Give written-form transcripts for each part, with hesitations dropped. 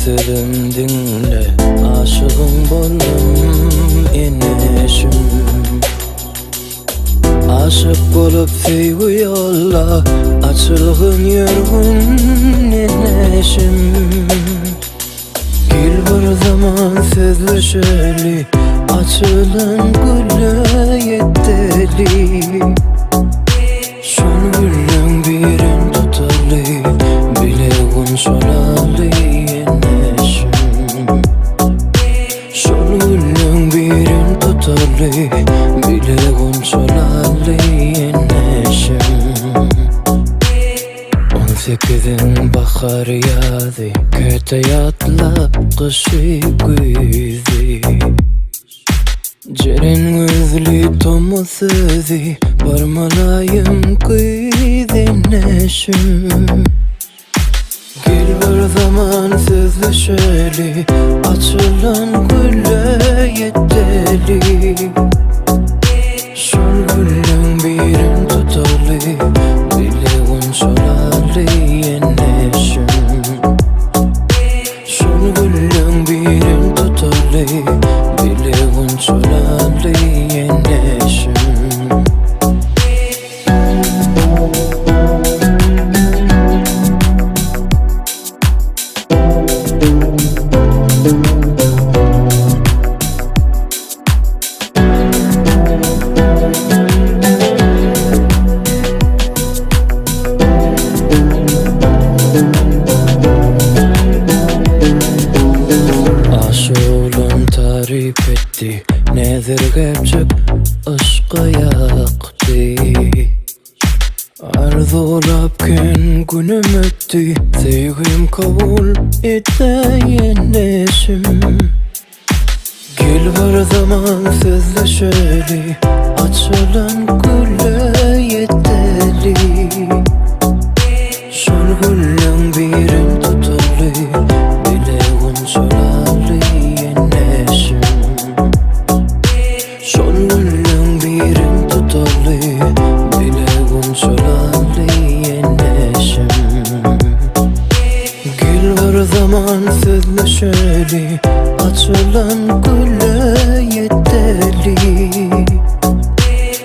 gezerim dinle, aşığın boldum inişim. Aşık bolup feyvi yolla, açılgın yürgün inişim. Gül bir zaman sözleşeli, açılan gülle yetteli. Şol gülün birin tutalı, bileğin şolalı inişim. Şol gülün birin tutalı, bileğin şolalı inişim. 18'in bahar yağdı, köte yatlap kışı güzdi. Cerin gözlü tomu sözü, barmalayım kıydın eşim. Gel bir zaman sözleşeli, açılan gülle yetteli. Şol gülün birin tutalı, bileğin şolalı yeneşim. Şol gülün birin tutalı, bileğin şolalı yeneşim. Aşığın tarif etti, nedir gerçek aşka yaktı. Arzulap gün günüm öttü, sevgim kabul edeyen eşim. Gel bir zaman sözleşeli, açılan gülle yetteli. Şol gülün birin tutalı, bileğin şolalı yeneşim. Şol gülün birin tutalı, bileğin şolalı yeneşim. Gel bir zaman sözleşeli, açılan gülle yetteli.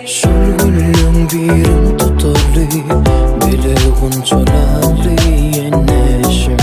Şol gülün birin tutalı, bileğin şolalı yeneşim.